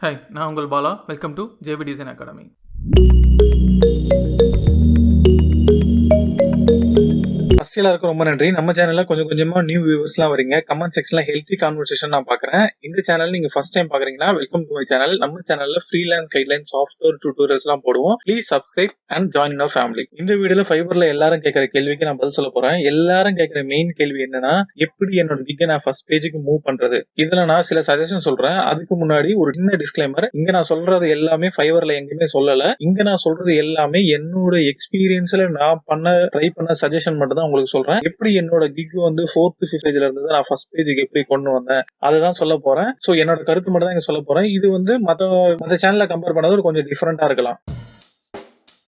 Hi, நான் உங்கள் Bala. Welcome to JP Design Academy. First எல்லாருக்கும் ரொம்ப நன்றி. நம்ம சேனல்ல கொஞ்சம் கொஞ்சமா நியூ வியூவர்ஸ்லாம் வரீங்க. கமெண்ட் செக்ஷன்ல ஹெல்த்தி கான்வர்சேஷன் நான் பாக்குறேன். இந்த சேனல் நீங்க ஃபர்ஸ்ட் டைம் பாக்குறீங்கன்னா வெல்கம் டு மை சேனல். நம்ம சேனல்ல ஃப்ரீலான்ஸ் கைட்லைன், சாஃப்ட்வேர் டியூட்டோரியல்ஸ் எல்லாம் போடுவோம். Please subscribe and join our family. இந்த வீடியோல ஃபைவர்ல எல்லாரும் கேட்கிற கேள்விக்கு நான் பதில் சொல்ல போறேன். எல்லாரும் கேட்கிற மெயின் கேள்வி என்னன்னா, எப்படி என்னோட கிக்கை நான் ஃபர்ஸ்ட் பேஜுக்கு மூவ் பண்றது? இதுல நான் சில சஜஷன் சொல்றேன். அதுக்கு முன்னாடி ஒரு சின்ன டிஸ்க்ளைமர். இங்க நான் சொல்றது எல்லாமே ஃபைவர்ல எங்கேயுமே சொல்லல. இங்க நான் சொல்றது எல்லாமே என்னோட எக்ஸ்பீரியன்ஸ்ல நான் ட்ரை பண்ண சஜஷன் மட்டும் தான் உங்களுக்கு சொல்றேன். எப்படி என்னோட கிக் வந்து 4th to 5th பேஜ்ல இருந்து நான் ஃபர்ஸ்ட் பேஜுக்கு எப்படி கொண்டு வந்தேன் அதுதான் சொல்ல போறேன். சோ என்னோட கருத்து மட்டும் தான் இங்க சொல்ல போறேன். இது வந்து மத்த சேனல்ல கம்பேர் பண்ணது கொஞ்சம் டிஃபரெண்டா இருக்கலாம்.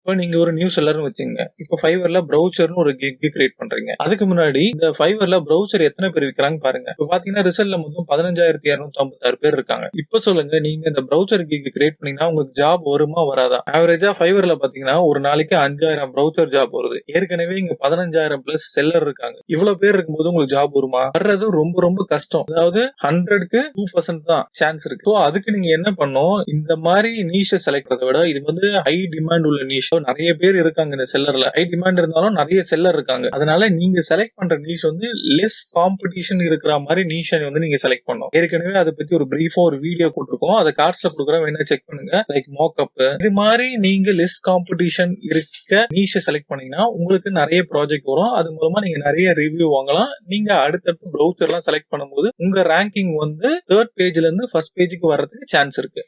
இப்போ நீங்க ஒரு நியூ செல்லர்னு வச்சுங்க. இப்போ ஃபைவர்ல ப்ரௌசர்னு ஒரு கிக் கிரியேட் பண்றீங்க. அதுக்கு முன்னாடி இந்த ஃபைவர்ல ப்ரௌசர் எத்தனை பேர் விற்கிறாங்க பாருங்க. இப்போ பாத்தீங்கன்னா ரிசல்ட்ல மொத்தம் 15,256 பேர் இருக்காங்க. இப்போ சொல்லுங்க, நீங்க இந்த ப்ரௌசர் கிக் கிரியேட் பண்ணீங்கன்னா உங்களுக்கு ஜாப் வருமா வராதா? ஆவரேஜா ஃபைவர்ல பாத்தீங்கன்னா ஒரு நாளைக்கு 5,000 ப்ரௌசர் ஜாப் வருது. ஏற்கனவே இங்க 15,000 பிளஸ் செல்லர் இருக்காங்க. இவ்வளவு பேர் இருக்கும்போது உங்களுக்கு ஜாப் வருமா? வர்றது ரொம்ப ரொம்ப கஷ்டம். அதாவது 100க்கு 2% தான் சான்ஸ் இருக்கு. ஸோ அதுக்கு நீங்க என்ன பண்ணும், இந்த மாதிரி நீஷை செலக்ட் பண்றதை விட இது வந்து ஹை டிமாண்ட் உள்ள நீஷ். நிறைய பேர் இருக்காங்க இந்த செல்லர்ல. ஹை டிமாண்ட் இருந்தாலும் நிறைய செல்லர் இருக்காங்க. அதனால நீங்க செலக்ட் பண்ற நீஷ் வந்து லெஸ் காம்படிஷன் இருக்கிற மாதிரி நீஷை வந்து நீங்க செலக்ட் பண்ணணும். ஏற்கனவே அதை பத்தி ஒரு பிரீஃபா ஒரு வீடியோ போட்டிருக்கோம். அதை கார்ட்ஸ்ல கொடுக்குறேன், வேணா செக் பண்ணுங்க. லைக் மோக்கப் இது மாதிரி நீங்க லெஸ் காம்படிஷன் இருக்க நீஷை செலக்ட் பண்ணீங்கன்னா உங்களுக்கு நிறைய ப்ராஜெக்ட் வரும். அது மூலமா நீங்க நிறைய ரிவ்யூ வாங்கலாம். நீங்க அடுத்தடுத்து ப்ரௌசர் எல்லாம் செலக்ட் பண்ணும்போது உங்க ரேங்கிங் வந்து 3rd பேஜ்ல இருந்து ஃபர்ஸ்ட் பேஜுக்கு வர்றதுக்கு சான்ஸ் இருக்கு.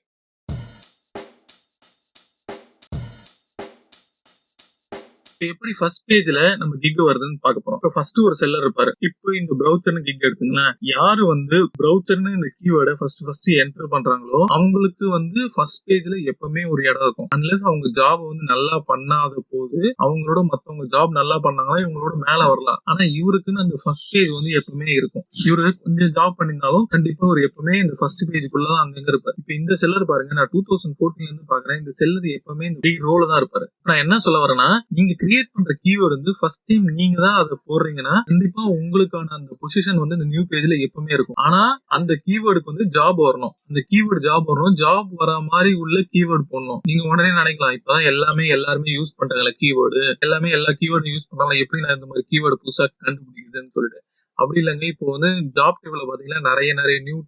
எப்படி ஃபர்ஸ்ட் பேஜ்ல நம்ம கிக் வருதுன்னு பார்க்க போறோம். இப்போ ஃபர்ஸ்ட் ஒரு செல்லர் இருப்பாரு. இப்போ இந்த ப்ரௌசர்னு கிக் எடுத்துங்களேன். யாரு வந்து ப்ரௌசர்னு இந்த கீவேர்டை ஃபர்ஸ்ட் என்டர் பண்றாங்களோ அவங்களுக்கு வந்து ஃபர்ஸ்ட் பேஜ்ல எப்பவுமே ஒரு இடம் இருக்கும். அன்லெஸ் அவங்க ஜாப் வந்து நல்லா பண்ணாத போது அவங்களோட மத்தவங்க ஜாப் நல்லா பண்ணாங்கன்னா இவங்களோட மேல வரலாம். ஆனா இவருக்குன்னு அந்த ஃபர்ஸ்ட் பேஜ் வந்து எப்பவுமே இருக்கும். இவரு கொஞ்சம் ஜாப் பண்ணிருந்தாலும் கண்டிப்பா ஒரு எப்பவுமே இந்த ஃபர்ஸ்ட் பேஜுக்குள்ளதான் அங்க இருப்பாரு. இப்போ இந்த செல்லர் பாருங்க, நான் 2014 இருந்து பாக்குறேன். இந்த செல்லர் எப்பவுமே இந்த ரோல தான் இருப்பாரு. நான் என்ன சொல்ல வரேன்னா, நீங்க கிரியேட் பண்ற கீவேர்டு வந்து ஃபர்ஸ்ட் டைம் நீங்க தான் அதை போடுறீங்கன்னா கண்டிப்பா உங்களுக்கான அந்த பொசிஷன் வந்து இந்த நியூ பேஜ்ல எப்பவுமே இருக்கும். ஆனா அந்த கீவேர்டுக்கு வந்து ஜாப் வரணும். அந்த கீவேர்டு ஜாப் வரணும். ஜாப் வர மாதிரி உள்ள கீவேர்டு போடணும். நீங்க உடனே நினைக்கலாம், இப்பதான் எல்லாருமே யூஸ் பண்றாங்கல்ல கீவேர்டு, எல்லா கீவேர்டும் யூஸ் பண்றாங்க, எப்படி நான் இந்த மாதிரி கீவேர்டு புதுசா கண்டுபிடிக்குதுன்னு சொல்லிட்டு. அப்படி இல்லைங்க. இப்போ வந்து ஜாப் டேபிள்ல பாத்தீங்கன்னா நிறைய நியூ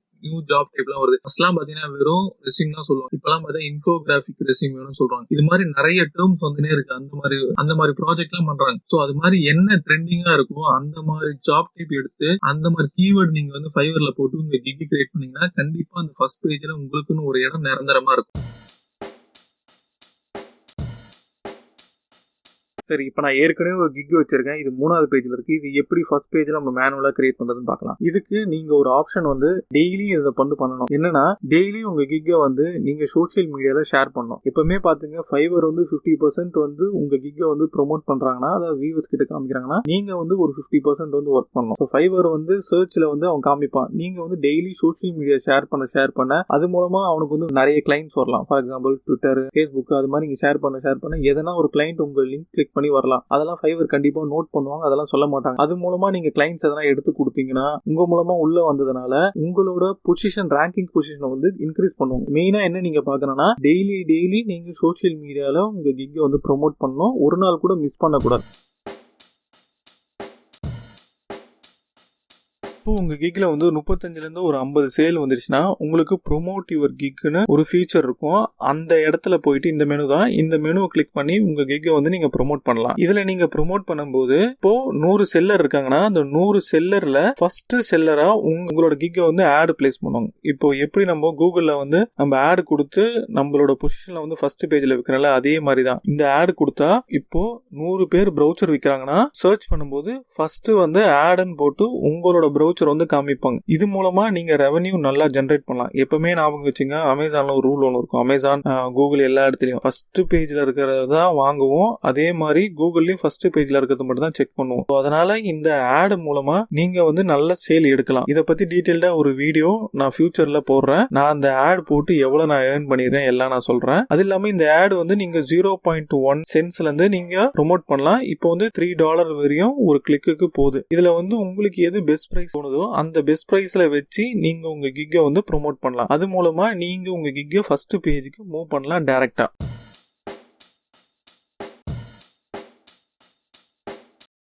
ஜாப் டைப்லாம் வருது. ஃபர்ஸ்ட்லாம் பாத்தீங்கன்னா வெறும் ரெஸ்யூம் தான் சொல்லுவாங்க. இப்பெல்லாம் பாத்தீங்கன்னா இன்ஃபோகிராஃபிக் ரெஸ்யூம் வேணும்னு சொல்றாங்க. இது மாதிரி நிறைய டேர்ம்ஸ் வந்துனே இருக்கு. அந்த மாதிரி ப்ராஜெக்ட் எல்லாம் பண்றாங்க. சோ அது மாதிரி என்ன ட்ரெண்டிங்கா இருக்கோ அந்த மாதிரி ஜாப் டைப் எடுத்து அந்த மாதிரி கீவேர்டு நீங்க வந்து ஃபைவர்ல போட்டு உங்க கிக் கிரியேட் பண்ணீங்கன்னா கண்டிப்பா அந்த ஃபர்ஸ்ட் பேஜ்ல உங்களுக்குன்னு ஒரு இடம் நிரந்தரமா இருக்கும். சரி, இப்போ நான் ஏற்கனவே ஒரு கிக் வச்சிருக்கேன். இது 3வது பேஜ்ல இருக்கு. இது எப்படி ஃபர்ஸ்ட் பேஜ்ல நம்ம மேனுவலா கிரியேட் பண்றதுன்னு பார்க்கலாம். இதுக்கு நீங்க ஒரு ஆப்ஷன் வந்து டெய்லி இதை பண்ணணும். என்னன்னா டெய்லி உங்க கிக்கை வந்து நீங்க சோசியல் மீடியால ஷேர் பண்ணணும். எப்பவுமே பாத்துங்க, ஃபைவர் வந்து 50% வந்து உங்க கிக்கை வந்து ப்ரொமோட் பண்றாங்கன்னா, அதாவது வியூவர்ஸ் கிட்ட காமிக்கிறாங்கன்னா நீங்க வந்து ஒரு 50% வந்து ஒர்க் பண்ணணும். ஸோ ஃபைவர் வந்து சர்ச்ல வந்து அவன் காமிப்பான். நீங்க வந்து டெய்லி சோசியல் மீடியா ஷேர் பண்ண அது மூலமா அவனுக்கு வந்து நிறைய கிளைண்ட்ஸ் வரலாம். ஃபார் எக்ஸாம்பிள் ட்விட்டர், ஃபேஸ்புக் அது மாதிரி நீங்க ஷேர் பண்ண எதனா ஒரு கிளைண்ட் உங்க லிங்க் கிளிக் பண்ணி வரலாம். அதெல்லாம் ஃபைவர் கண்டிப்பா நோட் பண்ணுவாங்க. அதெல்லாம் சொல்ல மாட்டாங்க. அது மூலமா நீங்க கிளைண்ட்ஸ் எதனா எடுத்து கொடுத்தீங்கன்னா உங்க மூலமா உள்ள வந்ததுனால உங்களோட பொசிஷன், ரேங்கிங் பொசிஷனை வந்து இன்க்ரீஸ் பண்ணுவாங்க. மெயினா என்ன நீங்க பாக்கணும்னா டெய்லி நீங்க சோசியல் மீடியால உங்க கிக்கை வந்து ப்ரோமோட் பண்ணணும். ஒரு நாள் கூட மிஸ் பண்ணக்கூடாது. இப்போ உங்க கிக்ல வந்து 35ல இருந்து ஒரு 50 சேல் வந்துருச்சுன்னா உங்களுக்கு ப்ரோமோட் யுவர் கிக்னு ஒரு ஃபீச்சர் இருக்கும். அந்த இடத்துல போயிட்டு இந்த மெனு தான், இந்த மெனுவை கிளிக் பண்ணி உங்க கிக்கை வந்து நீங்க ப்ரோமோட் பண்ணலாம். இதுல நீங்க ப்ரோமோட் பண்ணும்போது இப்போ 100 செல்லர் இருக்காங்கன்னா அந்த 100 செல்லர்ல ஃபர்ஸ்ட் செல்லரா உங்களோட கிக்கை வந்து ஆட் பிளேஸ் பண்ணுவாங்க. இப்போ எப்படி நம்ம கூகுள்ல வந்து நம்ம ஆட் கொடுத்து நம்மளோட பொசிஷன்ல வந்து ஃபர்ஸ்ட் பேஜ்ல வைக்கிறோம்ல, அதே மாதிரி தான் இந்த ஆட் கொடுத்தா இப்போ 100 பேர் ப்ரௌசர் விற்கிறாங்கன்னா சர்ச் பண்ணும்போது ஃபர்ஸ்ட் வந்து ஆட்னு போட்டு உங்களோட ப்ரௌசர் வந்து காமிப்பாங்க. இது மூலமா நீங்க ரெவன்யூ நல்லா ஜெனரேட் பண்ணலாம். எப்பவுமே ஞாபகம் வச்சுங்க, அமேசான்ல ஒரு ரூல் ஒன்று இருக்கும். அமேசான், கூகுள் எல்லா இடத்துலயும் ஃபர்ஸ்ட் பேஜ்ல இருக்கிறதா வாங்குவோம். அதே மாதிரி கூகுள்லயும் ஃபர்ஸ்ட் பேஜ்ல இருக்கிறது மட்டும் தான் செக் பண்ணுவோம். அதனால இந்த ஆட் மூலமா நீங்க வந்து நல்ல சேல் எடுக்கலாம். இதை பத்தி டீடைல்டா ஒரு வீடியோ நான் ஃபியூச்சர்ல போடுறேன். நான் அந்த ஆட் போட்டு எவ்வளவு நான் ஏர்ன் பண்ணிடுறேன் எல்லாம் நான் சொல்றேன். அது இல்லாம இந்த ஆட் வந்து நீங்க 0.1 சென்ட்ஸ்ல இருந்து நீங்க ப்ரோமோட் பண்ணலாம். இப்போ வந்து $3 வரையும் ஒரு கிளிக்கு போகுது. இதுல வந்து உங்களுக்கு எது பெஸ்ட் பிரைஸ் தோணுதோ அந்த பெஸ்ட் ப்ரைஸ்ல வச்சு நீங்க உங்க கிக்கை வந்து ப்ரோமோட் பண்ணலாம். அது மூலமா நீங்க உங்க கிக்கை ஃபர்ஸ்ட் பேஜுக்கு மூவ் பண்ணலாம் டைரக்டா.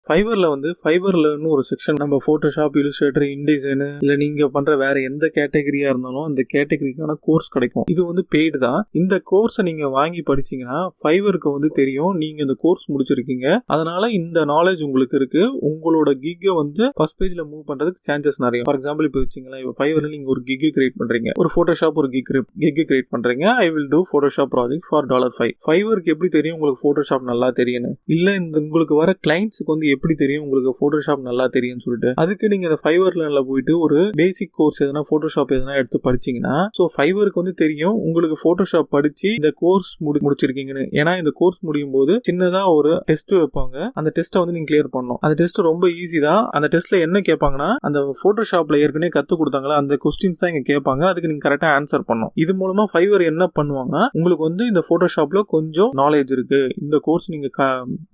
ஃபைவர்ல வந்து ஃபைவர் லேர்ன் ஒரு செக்ஷன், நம்ம போட்டோஷாப், இல்லுஸ்ட்ரேட்டர், இன்டிசைன் இல்ல நீங்க பண்ற வேற எந்த கேட்டகரியா இருந்தாலும் அந்த கேட்டகரிக்கான கோர்ஸ் கிடைக்கும். இது வந்து பெய்டு தான். இந்த கோர்ஸை நீங்க வாங்கி படிச்சீங்கன்னா ஃபைவருக்கு வந்து தெரியும் நீங்க இந்த கோர்ஸ் முடிச்சிருக்கீங்க, அதனால இந்த நாலேஜ் உங்களுக்கு இருக்கு. உங்களோட கிக்கை வந்து ஃபர்ஸ்ட் பேஜ்ல மூவ் பண்றதுக்கு சான்சஸ் நிறைய. ஃபார் எக்ஸாம்பிள் இப்போ வச்சுங்களேன், இப்போ ஃபைவர்ல நீங்க ஒரு கிக் கிரியேட் பண்றீங்க, ஒரு போட்டோஷாப் ஒரு கிக் கிரியேட் பண்றீங்க. I will do Photoshop project for $5. ஃபைவருக்கு எப்படி தெரியும் உங்களுக்கு போட்டோஷாப் நல்லா தெரியும்? இல்ல இந்த உங்களுக்கு வர கிளைண்ட்ஸுக்கு வந்து எப்படி தெரியும் உங்களுக்கு போட்டோஷாப் நல்லா தெரியும்னு சொல்லிட்டு? அதுக்கு நீங்க இந்த ஃபைவர் லேர்ன்ல போயிட்டு ஒரு பேசிக் கோர்ஸ் எதனா போட்டோஷாப் எதனா எடுத்து படிச்சீங்கன்னா ஃபைவருக்கு வந்து தெரியும் உங்களுக்கு போட்டோஷாப் படிச்சு இந்த கோர்ஸ் முடிச்சிருக்கீங்கன்னு. ஏன்னா இந்த கோர்ஸ் முடியும் போது சின்னதா ஒரு டெஸ்ட் வைப்பாங்க. அந்த டெஸ்ட்டை வந்து நீங்க கிளியர் பண்ணணும். அந்த டெஸ்ட் ரொம்ப ஈஸி தான். அந்த டெஸ்ட்ல என்ன கேட்பாங்கன்னா, அந்த போட்டோஷாப்ல ஏற்கனவே கத்து கொடுத்தாங்களா அந்த கொஸ்டின்ஸ் தான் இங்க கேட்பாங்க. அதுக்கு நீங்க கரெக்டா ஆன்சர் பண்ணணும். இது மூலமா ஃபைவர் என்ன பண்ணுவாங்க, உங்களுக்கு வந்து இந்த போட்டோஷாப்ல கொஞ்சம் நாலேஜ் இருக்கு, இந்த கோர்ஸ் நீங்க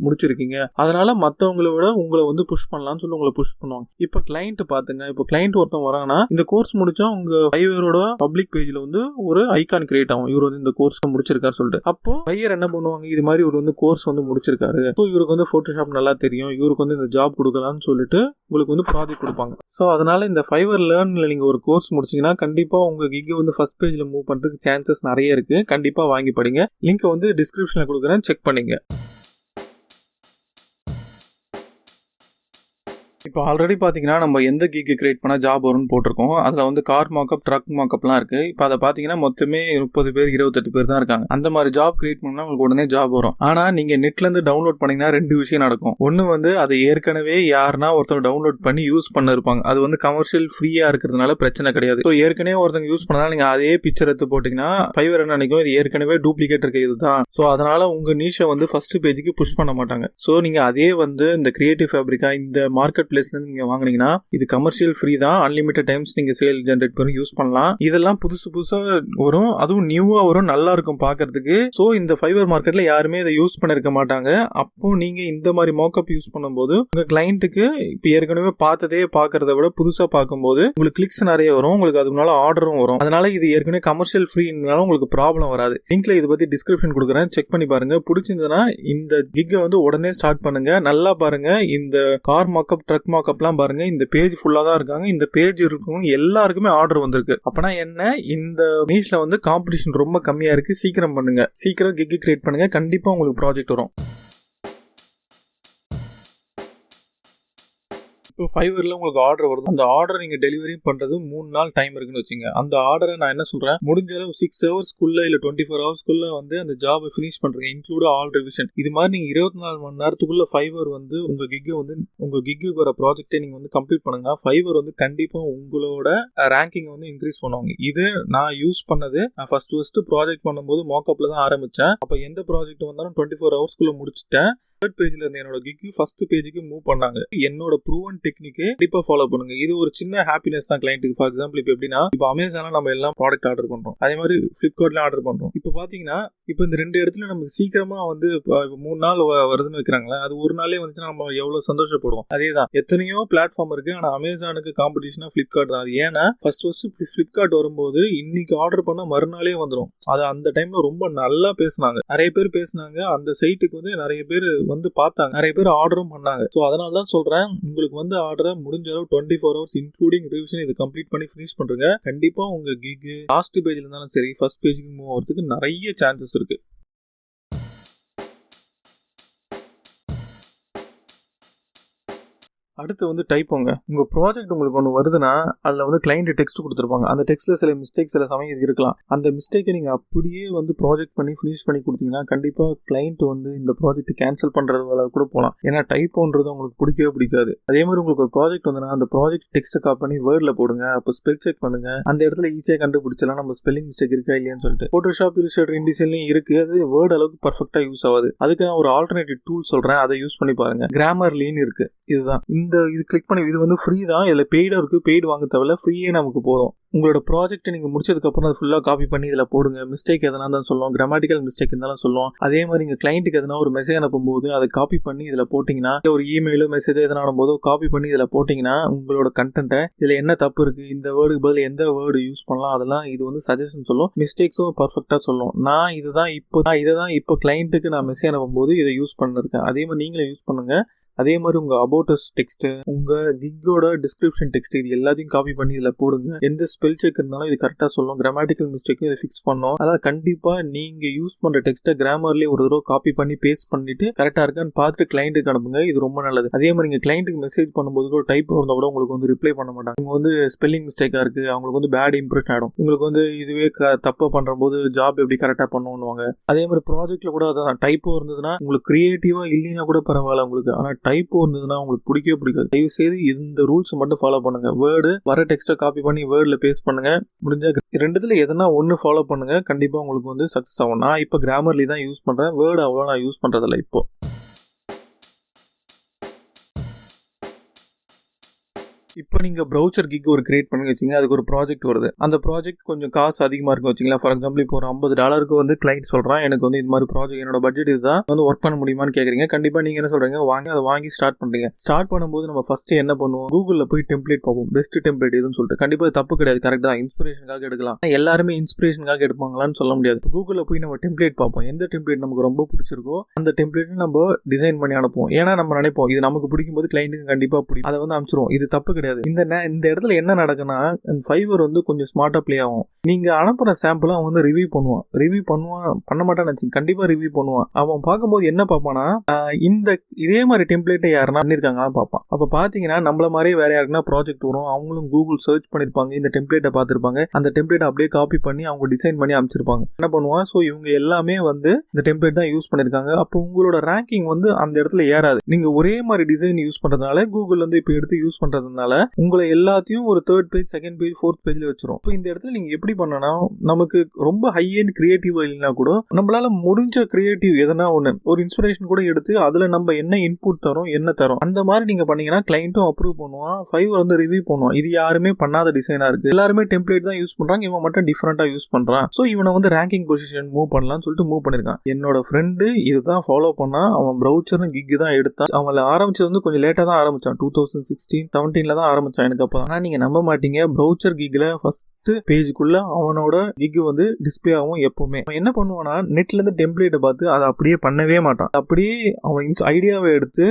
முடிச்சிருக்கீங்க, அதனால மத்தவங்களை விட உங்களை வந்து புஷ் பண்ணலாம்னு சொல்லி உங்களை புஷ் பண்ணுவாங்க. இப்ப கிளைண்ட் பாத்துங்க, இப்போ கிளைண்ட் ஒருத்தவங்க வராங்கன்னா இந்த கோர்ஸ் முடிச்சா உங்க ஃபைவரோட பப்ளிக் பேஜ்ல வந்து ஒரு ஐகான் கிரியேட் ஆகும், இவர் வந்து இந்த கோர்ஸ் முடிச்சிருக்காரு சொல்லிட்டு. அப்போ பையர் என்ன பண்ணுவாங்க, இது மாதிரி இவர் வந்து கோர்ஸ் வந்து முடிச்சிருக்காரு, ஸோ இவருக்கு வந்து போட்டோஷாப் நல்லா தெரியும், இவருக்கு வந்து இந்த ஜாப் கொடுக்கலாம்னு சொல்லிட்டு உங்களுக்கு வந்து ப்ராஜெக்ட் கொடுப்பாங்க. ஸோ அதனால இந்த ஃபைவர் லேர்ன்ல நீங்க ஒரு கோர்ஸ் முடிச்சீங்கன்னா கண்டிப்பா உங்க கிக் வந்து ஃபர்ஸ்ட் பேஜ்ல மூவ் பண்றதுக்கு சான்சஸ் நிறைய இருக்கு. கண்டிப்பா வாங்கி படிங்க. லிங்க் வந்து டிஸ்கிரிப்ஷன்ல கொடுக்குறேன், செக் பண்ணிங்க. இப்போ ஆல்ரெடி பார்த்தீங்கன்னா நம்ம எந்த கிக் கிரியேட் பண்ணால் ஜாப் வரும்னு போட்டிருக்கோம். அதில் வந்து கார் மார்க்அப், ட்ரக் மார்க்அப்லாம் இருக்குது. இப்போ அதை பார்த்தீங்கன்னா மொத்தமே 30 பேர் 28 பேர் தான் இருக்காங்க. அந்த மாதிரி ஜாப் கிரியேட் பண்ணால் உங்களுக்கு உடனே ஜாப் வரும். ஆனால் நீங்கள் நெட்லேருந்து டவுன்லோட் பண்ணிங்கன்னா 2 விஷயம் நடக்கும். ஒன்று வந்து அதை ஏற்கனவே யாருன்னா ஒருத்தர் டவுன்லோட் பண்ணி யூஸ் பண்ண இருப்பாங்க. அது வந்து கமர்ஷியல் ஃப்ரீயாக இருக்கிறதுனால பிரச்சனை கிடையாது. ஸோ ஏற்கனவே ஒருத்தங்க யூஸ் பண்ணாலும் நீங்கள் அதே பிக்சர் எடுத்து போட்டிங்கன்னா ஃபைவர் என்ன நினைக்கும், இது ஏற்கனவே டூப்ளிகேட் இருக்க இதுதான். ஸோ அதனால உங்கள் நீஷை வந்து ஃபர்ஸ்ட் பேஜுக்கு புஷ் பண்ண மாட்டாங்க. ஸோ நீங்கள் அதே வந்து இந்த கிரியேட்டிவ் ஃபேப்ரிக்கா இந்த மார்க்கெட் பிளேஸ்ல நீங்க வாங்குனீங்கன்னா இது கமர்ஷியல் ஃப்ரீ தான். அன்லிமிட்டட் டைம்ஸ் நீங்க சேல் ஜெனரேட் பண்ணி யூஸ் பண்ணலாம். இதெல்லாம் புதுசா வரும், அதுவும் நியூவா வரும், நல்லா இருக்கும் பாக்குறதுக்கு. சோ இந்த ஃபைவர் மார்க்கெட்ல யாருமே இதை யூஸ் பண்ணிருக்க மாட்டாங்க. அப்போ நீங்க இந்த மாதிரி மார்க்அப் யூஸ் பண்ணும்போது உங்க கிளைண்ட்டுக்கு இப்ப ஏற்கனவே பார்த்ததே பாக்குறத விட புதுசா பார்க்கும்போது உங்களுக்கு கிளிக்ஸ் நிறைய வரும், உங்களுக்கு அதுனால ஆர்டரும் வரும். அதனால இது ஏற்கனவே கமர்ஷியல் ஃப்ரீனால உங்களுக்கு ப்ராப்ளம் வராது. லிங்க்ல இதை பத்தி டிஸ்கிரிப்ஷன் கொடுக்குறேன், செக் பண்ணி பாருங்க. பிடிச்சிருந்ததுன்னா இந்த கிக்கை வந்து உடனே ஸ்டார்ட் பண்ணுங்க. நல்லா பாருங்க, இந்த கார் மார்க்அப், ட்ரக் மார்க்அப் பாருங்க, இந்த பேஜ் ஃபுல்லா தான் இருக்காங்க. இந்த பேஜ் இருக்கவங்க எல்லாருக்குமே ஆர்டர் வந்திருக்கு. அப்பனா என்ன, இந்த நீஷ்ல வந்து காம்படிஷன் ரொம்ப கம்மியா இருக்கு. சீக்கிரம் பண்ணுங்க, சீக்கிரம் கிக் கிரியேட் பண்ணுங்க, கண்டிப்பா உங்களுக்கு ப்ராஜெக்ட் வரும். இப்போ ஃபைவர்ல உங்களுக்கு ஆர்டர் வருது, அந்த ஆர்டர் நீங்க டெலிவரி பண்றது 3 நாள் டைம் இருக்குன்னு வச்சுங்க. அந்த ஆர்டரை நான் என்ன சொல்றேன், முடிஞ்ச அளவு 6 ஹவர்ஸ்க்குள்ள இல்ல 24 ஹவர்ஸ்க்குள்ள வந்து அந்த ஜாப் ஃபினிஷ் பண்றீங்க, இன்க்ளூட் ஆல் ரிவிஷன். இது மாதிரி நீங்க 24 மணி நேரத்துக்குள்ள ஃபைவர் வந்து உங்க கிக்கு வர ப்ராஜெக்டை நீங்க வந்து கம்ப்ளீட் பண்ணுங்க. ஃபைவர் வந்து கண்டிப்பா உங்களோட ரேங்கிங் வந்து இன்க்ரீஸ் பண்ணுவாங்க. இது நான் யூஸ் பண்ணது. நான் ஃபர்ஸ்ட் ப்ராஜெக்ட் பண்ணும்போது மார்க்அப்ல தான் ஆரம்பிச்சேன். அப்ப எந்த ப்ராஜெக்ட் வந்தாலும் 24 ஹவர்ஸ்க்குள்ள முடிச்சிட்டேன். தேர்ட் பேஜ்ல இருந்து என்னோட கிக்கு ஃபர்ஸ்ட் பேஜுக்கு மூவ் பண்ணாங்க. என்னோட ப்ரூவன் டெக்னிக்கை கண்டிப்பா ஃபாலோ பண்ணுங்க. இது ஒரு சின்ன ஹாப்பினஸ் தான் கிளைண்ட்டுக்கு. ஃபார் எக்ஸாம்பிள் இப்போ எப்படின்னா, இப்போ அமேசான்ல நம்ம எல்லாம் ப்ராடக்ட் ஆர்டர் பண்றோம், அதே மாதிரி பிளிப்கார்ட்ல ஆர்டர் பண்றோம். இப்போ பாத்தீங்கன்னா இப்போ இந்த 2 இடத்துல நமக்கு சீக்கிரமா வந்து 3 நாள் வருதுன்னு வைக்கிறாங்களா, அது ஒரு நாளே வந்துச்சுன்னா நம்ம எவ்வளவு சந்தோஷப்படுவோம். அதேதான் எத்தனையோ பிளாட்ஃபார்ம் இருக்கு, ஆனா அமேசானுக்கு காம்படிஷனா பிளிப்கார்ட் தான். அது ஏன்னா ஃபர்ஸ்ட் பிளிப்கார்ட் வரும்போது இன்னைக்கு ஆர்டர் பண்ணா மறுநாளே வந்துடும். அது அந்த டைம்ல ரொம்ப நல்லா பேசினாங்க, நிறைய பேர் பேசினாங்க. அந்த சைட்டுக்கு வந்து நிறைய பேர் வந்து பார்த்தாங்க, நிறைய பேர் ஆர்டரும் பண்ணாங்க. ஸோ அதனால தான் சொல்றேன், உங்களுக்கு வந்து ஆர்டரை முடிஞ்ச அளவு 24 ஹவர்ஸ் இன்க்ளூடிங் ரிவிஷன் இது கம்ப்ளீட் பண்ணி ஃபினிஷ் பண்றீங்க. கண்டிப்பா உங்க கிக் லாஸ்ட் பேஜ்ல இருந்தாலும் சரி ஃபர்ஸ்ட் பேஜுக்கு மூவ் ஆகிறதுக்கு நிறைய சான்சஸ் இருக்கு. அடுத்து வந்து டைப்போங்க. உங்க ப்ராஜெக்ட் உங்களுக்கு ஒன்று வருதுன்னா அதில் வந்து கிளைண்ட் டெக்ஸ்ட் கொடுத்துருப்பாங்க. அந்த டெக்ஸ்ட்ல சில மிஸ்டேக்ஸ் சில சமயம் இருக்கலாம். அந்த மிஸ்டேக்கை நீங்கள் அப்படியே வந்து ப்ராஜெக்ட் பண்ணி ஃபினிஷ் பண்ணி கொடுத்தீங்கன்னா கண்டிப்பாக கிளைண்ட் வந்து இந்த ப்ராஜெக்ட் கேன்சல் பண்ணுறது வேலை கூட போகலாம். ஏன்னா டைப்போன்றது உங்களுக்கு பிடிக்கவே பிடிக்காது. அதே மாதிரி உங்களுக்கு ஒரு ப்ராஜெக்ட் வந்துன்னா அந்த ப்ராஜெக்ட் டெக்ஸ்ட்டை காப்பி பண்ணி வேர்டில் போடுங்க. அப்போ ஸ்பெல் செக் பண்ணுங்க. அந்த இடத்துல ஈஸியாக கண்டுபிடிச்சலாம் நம்ம ஸ்பெல்லிங் மிஸ்டேக் இருக்கா இல்லையான்னு சொல்லிட்டு. போட்டோஷாப், இல்லுஸ்ட்ரேட்டர், இன்டிசைன்லையும் இருக்கு, அது வேர்ட் அளவுக்கு பர்ஃபெக்டாக யூஸ் ஆகுது. அதுக்கு நான் ஒரு ஆல்டர்னேட்டிவ் டூல் சொல்கிறேன், அதை யூஸ் பண்ணி பாருங்க. கிராமர்லின்னு இருக்கு. இதுதான் இது கிளிக் பண்ணி, இது வந்து ஃப்ரீ தான். இதில் பெய்டும் இருக்கு, பெய்டு வாங்க தேவையில்ல, ஃப்ரீயே நமக்கு போதும். உங்களோட ப்ராஜெக்ட் நீங்கள் முடிச்சதுக்கப்புறம் அதை ஃபுல்லாக காப்பி பண்ணி இதில் போடுங்க. மிஸ்டேக் எதனா தான் சொல்லுவோம், கிராமட்டிக்கல் மிஸ்டேக் இருந்தாலும் சொல்லுவோம். அதே மாதிரி இங்கே கிளைண்ட்டுக்கு எதனா ஒரு மெசேஜ் அனுப்பும்போது அதை காப்பி பண்ணி இதில் போட்டிங்கன்னா, ஒரு இமெயிலோ மெசேஜோ எதனா அனுப்பும்போது காப்பி பண்ணி இதில் போட்டிங்கன்னா உங்களோட கண்டென்ட்டை இதில் என்ன தப்பு இருக்குது, இந்த வேர்டுக்கு பதில் எந்த வேர்டு யூஸ் பண்ணலாம், அதெல்லாம் இது வந்து சஜஷன் சொல்லும். மிஸ்டேக்ஸும் பர்ஃபெக்டாக சொல்லும். நான் இதை தான் இப்போ கிளைண்ட்டுக்கு நான் மெசேஜ் அனுப்பும்போது இதை யூஸ் பண்ணிருக்கேன். அதே மாதிரி நீங்களும் யூஸ் பண்ணுங்கள். அதே மாதிரி உங்கள் அபவுட் அஸ் டெக்ஸ்ட்டு, உங்கள் கிக்கோட டிஸ்கிரிப்ஷன் டெக்ஸ்ட், இது எல்லாத்தையும் காப்பி பண்ணி இதில் போடுங்க. எந்த ஸ்பெல் செக் இருந்தாலும் இது கரெக்டாக சொல்லும். கிராமட்டிக்கல் மிஸ்டேக்கும் இதை ஃபிக்ஸ் பண்ணோம். அதாவது கண்டிப்பாக நீங்கள் யூஸ் பண்ணுற டெக்ஸ்ட்டை கிராமர்லேயே ஒரு தடவை காப்பி பண்ணி பேஸ்ட் பண்ணிட்டு கரெக்டாக இருக்கான்னு பார்த்துட்டு கிளைண்ட்டுக்கு அனுப்புங்க. இது ரொம்ப நல்லது. அதே மாதிரி நீங்கள் கிளைண்ட்டுக்கு மெசேஜ் பண்ணும்போது கூட டைப் இருந்தால் கூட உங்களுக்கு வந்து ரிப்ளை பண்ண மாட்டாங்க. அவங்க வந்து ஸ்பெல்லிங் மிஸ்டேக்காக இருக்குது, அவங்களுக்கு வந்து பேட் இம்ப்ரெஷன் ஆகிடும். உங்களுக்கு வந்து இதுவே தப்பாக பண்ணும்போது ஜாப் எப்படி கரெக்டாக பண்ணுவாங்க. அதே மாதிரி ப்ராஜெக்ட்டில் கூட அதான் டைப்போ இருந்ததுன்னா உங்களுக்கு க்ரியேட்டிவாக இல்லைன்னா கூட பரவாயில்ல உங்களுக்கு, ஆனால் டைப்போ இருந்ததுன்னா உங்களுக்கு பிடிக்கவே பிடிக்காது. தயவு செய்து இந்த ரூல்ஸ் மட்டும் ஃபாலோ பண்ணுங்க. வேர்டு வர டெக்ஸ்ட்டை காப்பி பண்ணி வேர்டில் பேஸ்ட் பண்ணுங்க. முடிஞ்சா ரெண்டுத்துல எதனா ஒன்று ஃபாலோ பண்ணுங்க. கண்டிப்பாக உங்களுக்கு வந்து சக்ஸஸ் ஆகும். நான் இப்போ கிராமர்லி தான் யூஸ் பண்ணுறேன். வேர்டு அவ்வளோ நான் யூஸ் பண்ணுறதில்ல இப்போ. இப்போ நீங்கள் ப்ரௌசர் கிக் ஒரு கிரியேட் பண்ணி வச்சிங்க, அதுக்கு ஒரு ப்ராஜெக்ட் வருது. அந்த ப்ராஜெக்ட் கொஞ்சம் காசு அதிகமாக இருக்கும் வச்சிங்களா. ஃபார் எக்ஸாம்பிள் இப்போ ஒரு $50 வந்து கிளைண்ட் சொல்கிறான், எனக்கு வந்து இது மாதிரி ப்ராஜெக்ட் என்னோட பட்ஜெட் இதுதான், வந்து ஒர்க் பண்ண முடியுமான்னு கேட்குறீங்க. கண்டிப்பாக நீங்கள் என்ன சொல்கிறீங்க, அதை வாங்கி ஸ்டார்ட் பண்ணுறீங்க. ஸ்டார்ட் பண்ணும்போது நம்ம ஃபஸ்ட்டு என்ன பண்ணுவோம், கூகுளில் போய் டெம்ப்ளேட் பார்ப்போம், பெஸ்ட் டெம்ப்ளேட் எதுன்னு சொல்லிட்டு. கண்டிப்பாக தப்பு கிடையாது, கரெக்ட் தான், இன்ஸ்பிரேஷனுக்காக எடுக்கலாம். எல்லாருமே இன்ஸ்பிரேஷனுக்காக எடுப்பாங்களான்னு சொல்ல முடியாது. கூகுளில் போய் நம்ம டெம்ப்ளேட் பார்ப்போம், எந்த டெம்ப்ளேட் நமக்கு ரொம்ப பிடிச்சிருக்கோ அந்த டெம்ப்ளேட் நம்ம டிசைன் பண்ணி அனுப்புவோம். ஏன்னா நம்ம நினைப்போம் இது நமக்கு பிடிக்கும் போது கிளைண்ட்டுக்கு கண்டிப்பாக பிடிக்கும், அதை வந்து அனுப்பிச்சிருவோம். இது தப்பு கிடையாது. இந்த இடத்துல என்ன நடக்குன்னா, ஃபைவர் வந்து கொஞ்சம் ஸ்மார்ட்டா ப்ளே ஆகும். நீங்க அனுப்புற சாம்பிளை அவன் வந்து ரிவ்யூ பண்ணுவான் பண்ண மாட்டான்னு வச்சுங்க, கண்டிப்பா ரிவ்யூ பண்ணுவான். அவன் பார்க்கும்போது என்ன பார்ப்பானா, இதே மாதிரி டெம்ப்ளேட்டை யாருன்னா பண்ணிருக்காங்கன்னு பார்ப்பான். அப்ப பாத்தீங்கன்னா நம்மள மாதிரியே வேற யாருக்குன்னா ப்ராஜெக்ட் வரும், அவங்களும் கூகுள் சர்ச் பண்ணிருப்பாங்க, இந்த டெம்ப்ளேட்டை பார்த்திருப்பாங்க, அந்த டெம்ப்ளேட்டை அப்படியே காப்பி பண்ணி அவங்க டிசைன் பண்ணி அமைச்சிருப்பாங்க. என்ன பண்ணுவான், ஸோ இவங்க எல்லாமே வந்து இந்த டெம்ப்ளேட் தான் யூஸ் பண்ணிருக்காங்க. அப்போ உங்களோட ரேங்கிங் வந்து அந்த இடத்துல ஏறாது. நீங்க ஒரே மாதிரி டிசைன் யூஸ் பண்றதுனால, கூகுள் வந்து இப்போ எடுத்து யூஸ் பண்றதுனால உங்களை எல்லாத்தையும் ஒரு 3rd page, 2nd page, 4th பேஜ்ல வச்சிரும். இப்போ இந்த இடத்துல நீங்க எப்படி பண்ணனா, நமக்கு ரொம்ப ஹை எண்ட் கிரியேட்டிவ் இல்லைனா கூட நம்மளால முடிஞ்ச கிரியேட்டிவ் எதனா ஒன்று ஒரு இன்ஸ்பிரேஷன் கூட எடுத்து அதுல நம்ம என்ன இன்புட் தரோம், என்ன தரோம், அந்த மாதிரி நீங்க பண்ணீங்கன்னா கிளைண்ட்டும் அப்ரூவ் பண்ணுவான், ஃபைவர் வந்து ரிவ்யூ பண்ணுவான். இது யாருமே பண்ணாத டிசைனா இருக்கு, எல்லாருமே டெம்ப்ளேட் தான் யூஸ் பண்றாங்க, இவன் மட்டும் டிஃபரெண்டா யூஸ் பண்றான், சோ இவனை வந்து ரேங்கிங் பொசிஷன் மூவ் பண்ணலாம்னு சொல்லிட்டு மூவ் பண்ணிருக்கான். என்னோட ஃப்ரெண்டு இதுதான் ஃபாலோ பண்ணா, அவன் ப்ரௌசர் கிக் தான் எடுத்தான். அவன் ஆரம்பிச்சது வந்து கொஞ்சம் லேட்டா தான் ஆரம்பிச்சான், 2016, 17ல தான் ஆரம்பிச்சான் எனக்கு அப்பதான். ஆனா நீங்க நம்ப மாட்டீங்க, ப்ரௌசர் கிக்ல ஃபர்ஸ்ட் பேஜுக்குள்ள அவனோட கிக் வந்து டிஸ்பிளே ஆகும். எப்பவுமே அவன் என்ன பண்ணுவானா, நெட்ல இருந்து டெம்ப்ளேட்டை பார்த்து அதை அப்படியே பண்ணவே மாட்டான். அப்படியே அவன் ஐடியாவை எடுத்து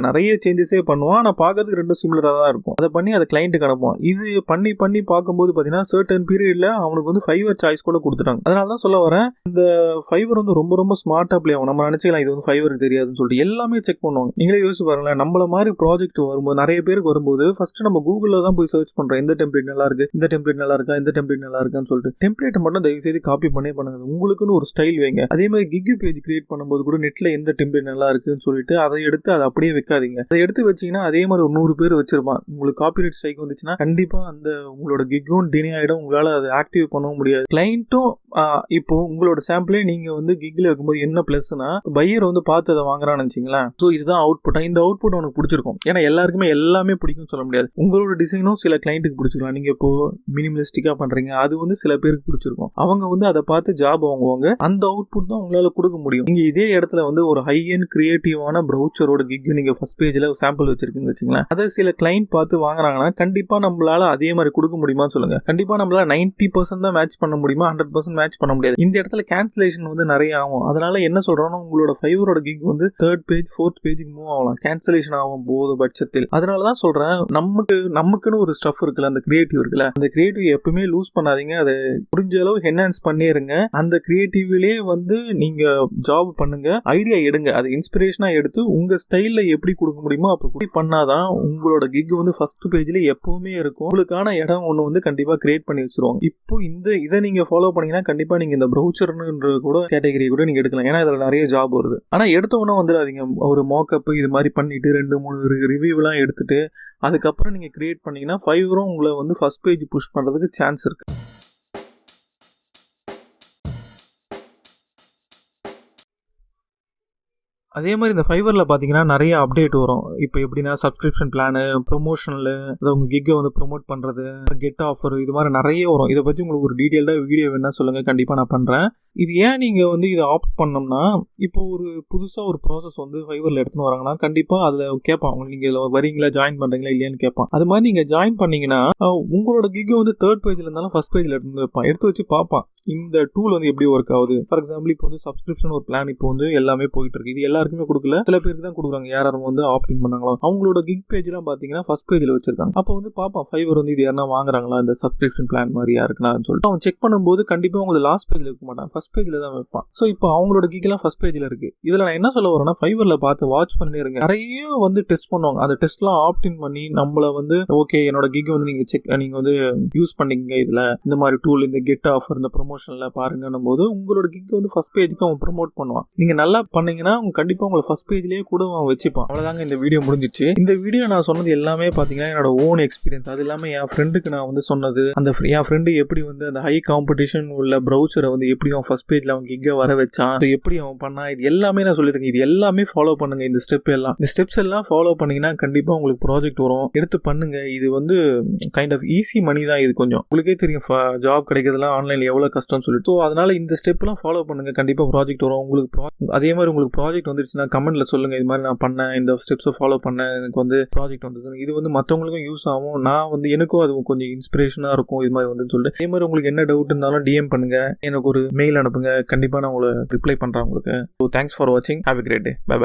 நிறைய சேஞ்சஸே பண்ணுவான். ஆனா பார்க்கறதுக்கு ரெண்டும் சிமிலரா தான் இருக்கும். அதை பண்ணி அதை கிளைண்ட்டுக்கு அனுப்புவான். இது பண்ணி பார்க்கும்போது பாத்தீங்கன்னா சர்டன் பீரியட்ல அவனுக்கு வந்து ஃபைவர் சாய்ஸ் கூட கொடுத்துட்டாங்க. அதனால தான் சொல்ல வரேன், இந்த ஃபைவர் வந்து ரொம்ப ரொம்ப ஸ்மார்ட்டா ப்ளே ஆகும். நம்ம நினைச்சுக்கலாம் இது வந்து ஃபைவருக்கு தெரியாதுன்னு சொல்லிட்டு, எல்லாமே செக் பண்ணுவாங்க. நீங்களே யோசிச்சு பாருங்களேன், நம்மள மாதிரி ப்ராஜெக்ட் வரும்போது நிறைய பேருக்கு வரும்போது ஃபர்ஸ்ட் நம்ம கூகுள்ல தான் போய் சர்ச் பண்றோம், எந்த டெம்ப்ளேட் நல்லா இருக்கு, இந்த டெம்ப்ளேட் நல்லா இருக்கா, இந்த டெம்ப்ளேட் நல்லா இருக்கான்னு சொல்லிட்டு. டெம்ப்ளேட் மட்டும் தயவு செய்து காப்பி பண்ணுங்க, உங்களுக்குன்னு ஒரு ஸ்டைல் வைங்க. அதே மாதிரி கிக் பேஜ் கிரியேட் பண்ணும்போது கூட நெட்ல எந்த டெம்ப்ளேட் நல்லா இருக்குன்னு சொல்லிட்டு அதை எடுத்து அதை அப்படியே வைக்காதீங்க. அதை எடுத்து வச்சீங்கன்னா அதே மாதிரி ஒரு 100 பேர் வச்சிருப்பான். உங்களுக்கு காப்பிரைட் ஸ்ட்ரைக் வந்துச்சுன்னா கண்டிப்பா அந்த உங்களோட கிக்கும் டினே ஆயிடும், உங்களால அதை ஆக்டிவ் பண்ணவும் முடியாது. கிளைண்ட்டும் இப்போ உங்களோட சாம்பிளே நீங்க வந்து கிக்ல வைக்கும்போது என்ன பிளஸ்னா, பையர் வந்து பார்த்து அதை வாங்குறான்னு வச்சுங்களேன், ஸோ இதுதான் அவுட்புட். இந்த அவுட்புட் உனக்கு பிடிச்சிருக்கும். ஏன்னா எல்லாருக்குமே எல்லாமே பிடிக்கும் சொல்ல முடியாது. உங்களோட டிசைனும் சில கிளைண்ட்டுக்கு பிடிச்சிக்கலாம். நீங்க இப்போ மினிமலிஸ்டிக்கா பண்றீங்க, அது வந்து சில பேருக்கு பிடிச்சிருக்கும். அவங்க வந்து அதை பார்த்து ஜாப் வாங்குவாங்க. அந்த அவுட்புட் தான் உங்களால கொடுக்க முடியும். நீங்க இதே இடத்துல வந்து ஒரு ஹை அண்ட் கிரியேட்டிவான ப்ரௌசரோட கிக் நீங்க ஃபர்ஸ்ட் பேஜ்ல சாம்பிள் வச்சிருக்கீங்க வச்சுங்களேன், அதை சில கிளைண்ட் பார்த்து வாங்குறாங்கன்னா கண்டிப்பா நம்மளால அதே மாதிரி கொடுக்க முடியுமா சொல்லுங்க. கண்டிப்பா நம்மளால 90% தான் மேட்ச் பண்ண முடியுமா, 100% மேட்ச் பண்ண முடியாது. இந்த இடத்துல கேன்சலேஷன் வந்து நிறைய ஆகும். அதனால என்ன சொல்றோம்னா, உங்களோட ஃபைவரோட கிக் வந்து 3rd பேஜ், 4th பேஜுக்கு மூவ் ஆகலாம், கேன்சலேஷன் ஆகும் போது பட்சத்தில். அதனாலதான் சொல்றேன், நமக்குன்னு ஒரு ஸ்டஃப் இருக்குல்ல, அந்த கிரியேட்டிவ் இருக்குல்ல, அந்த கிரியேட்டிவ் எப்பவுமே லூஸ் பண்ணாதீங்க. அதை முடிஞ்ச அளவு என்ஹான்ஸ் பண்ணிருங்க. அந்த கிரியேட்டிவ்லயே வந்து நீங்க ஜாப் பண்ணுங்க, ஐடியா எடுங்க, அதை இன்ஸ்பிரேஷனா எடுத்து உங்க ஸ்டைல்ல எப்படி கொடுக்க முடியுமோ அப்படி பண்ணாதான் உங்களோட கிக் வந்து ஃபர்ஸ்ட் பேஜ்ல எப்பவுமே இருக்கும். உங்களுக்கான இடம் ஒண்ணு வந்து கண்டிப்பா கிரியேட் பண்ணி வச்சிருவாங்க. இப்போ இதை நீங்க ஃபாலோ பண்ணீங்கன்னா கண்டிப்பா நீங்க இந்த ப்ரௌசர்ன்ற கூட கேட்டகரி கூட நீங்க எடுக்கலாம். ஏன்னா இதுல நிறைய ஜாப் வருது. ஆனா எடுத்த உடனே வந்துடாதீங்க. ஒரு மாக்அப் இது மாதிரி பண்ணிட்டு 2-3 ரிவ்யூ எல்லாம் எடுத்துட்டு அதுக்கப்புறம் நீங்க கிரியேட் பண்ணீங்கன்னா ஃபைவரும் உங்களை வந்து ஃபர்ஸ்ட் பேஜ் புஷ் பண்றதுக்கு சான்ஸ் இருக்கு. அதே மாதிரி இந்த ஃபைவரில் பார்த்தீங்கன்னா நிறைய அப்டேட் வரும். இப்போ எப்படின்னா சப்ஸ்கிரிப்ஷன் பிளானு, ப்ரொமோஷனல், அதை உங்கள் கிக்கை வந்து ப்ரொமோட் பண்ணுறது, கெட் ஆஃபர், இது மாதிரி நிறைய வரும். இதை பற்றி உங்களுக்கு ஒரு டீட்டெயில்டாக வீடியோ வேணா சொல்லுங்கள், கண்டிப்பாக நான் பண்ணுறேன். இது ஏன் நீங்கள் வந்து இதை ஆப்ட் பண்ணோம்னா, இப்போ ஒரு புதுசாக ஒரு ப்ராசஸ் வந்து ஃபைவரில் எடுத்துன்னு வராங்கன்னா கண்டிப்பாக அதில் கேட்பான், நீங்கள் இதில் வரீங்களா, ஜாயின் பண்ணுறீங்களா இல்லையான்னு கேட்பான். அது மாதிரி நீங்கள் ஜாயின் பண்ணீங்கன்னா உங்களோட கிக்கை வந்து 3rd பேஜில் இருந்தாலும் 1st பேஜில் எடுத்து வச்சு பார்ப்பான் இந்த டூல் வந்து எப்படி ஒர்க் ஆகுது. ஃபார் எக்ஸாம்பிள் இப்போ வந்து சப்ஸ்கிரிப்ஷன் ஒரு பிளான் இப்போ வந்து எல்லாமே போயிட்டு இருக்கு. இது எல்லாருக்குமே கொடுக்கல, சில பேருக்கு தான் கொடுக்குறாங்க. யாரும் வந்து ஆப்டின் பண்ணாங்களோ அவங்களோட கிக் பேஜ்லாம் பார்த்தீங்கன்னா 1st பேஜில் வச்சிருக்காங்க. அப்போ வந்து பார்ப்பான் ஃபைவர் வந்து இது யாரா வாங்குறாங்களா இந்த சப்ஸ்கிரிப்ஷன் பிளான் மாதிரியா இருக்குன்னு சொல்லிட்டு அவன் செக் பண்ணும்போது கண்டிப்பாக உங்களுக்கு லாஸ்ட் பேஜில் வைக்க மாட்டான், 1st பேஜில் தான் வைப்பான். ஸோ இப்போ அவங்களோட கிக்லாம் 1st பேஜில் இருக்கு. இதில் நான் என்ன சொல்ல வரேன்னா, ஃபைவரில் பார்த்து வாட்ச் பண்ணிருங்க. நிறைய வந்து டெஸ்ட் பண்ணுவாங்க. அந்த டெஸ்ட்லாம் ஆப்டின் பண்ணி நம்மள வந்து ஓகே என்னோட கிக் வந்து நீங்க வந்து யூஸ் பண்ணீங்க, இதுல இந்த மாதிரி டூல், இந்த கெட் ஆஃபர், இந்த ப்ரொமோஷன்ல பாருங்கன்னும் போது உங்களோட கிக் வந்து 1st பேஜுக்கு அவன் ப்ரொமோட் பண்ணுவான். நீங்க நல்லா பண்ணீங்கன்னா அவங்க கண்டிப்பா உங்களை 1st பேஜ்லயே கூட அவன் வச்சுப்பான். அவ்வளவுதாங்க, இந்த வீடியோ முடிஞ்சிச்சு. இந்த வீடியோ நான் சொன்னது எல்லாமே பாத்தீங்கன்னா என்னோட ஓன் எக்ஸ்பீரியன்ஸ். அது இல்லாம என் ஃப்ரெண்டுக்கு நான் வந்து சொன்னது, அந்த என் ஃப்ரெண்டு எப்படி வந்து அந்த ஹை காம்படிஷன் உள்ள ப்ரௌசரை வந்து எப்படி அவன் 1st பேஜ்ல அவன் கிக்க வர வச்சான், எப்படி அவன் பண்ணா, இது எல்லாமே நான் சொல்லியிருக்கேன். இது எல்லாமே ஃபாலோ பண்ணுங்க. இந்த ஸ்டெப்ஸ் எல்லாம் ஃபாலோ பண்ணீங்கன்னா கண்டிப்பா உங்களுக்கு ப்ராஜெக்ட் வரும். எடுத்து பண்ணுங்க. இது வந்து கைண்ட் ஆஃப் ஈஸி மணி தான். இது கொஞ்சம் உங்களுக்கே தெரியும் ஜாப் கிடைக்கிறதுலாம் ஆன்லைன்ல எவ்வளவு கஷ்டம்னு சொல்லிட்டு. ஸோ அதனால இந்த ஸ்டெப்லாம் ஃபாலோ பண்ணுங்க, கண்டிப்பா ப்ராஜெக்ட் வரும் உங்களுக்கு. அதே மாதிரி உங்களுக்கு ப்ராஜெக்ட் வந்துருச்சுன்னா கமெண்ட்ல சொல்லுங்க, இது மாதிரி நான் பண்ணேன், இந்த ஸ்டெப்ஸை ஃபாலோ பண்ணேன், எனக்கு வந்து ப்ராஜெக்ட் வந்தது. இது வந்து மற்றவங்களுக்கும் யூஸ் ஆகும். நான் வந்து எனக்கும் அது கொஞ்சம் இன்ஸ்பிரேஷனா இருக்கும் இது மாதிரி வந்து சொல்லிட்டு. அதே மாதிரி உங்களுக்கு என்ன டவுட் இருந்தாலும் டிஎம் பண்ணுங்க, எனக்கு ஒரு மெயில் அனுப்புங்க, கண்டிப்பா நான் உங்களை ரிப்ளை பண்றேன் உங்களுக்கு. ஸோ தேங்க்ஸ் ஃபார் வாட்சிங். Have a great day. Bye by.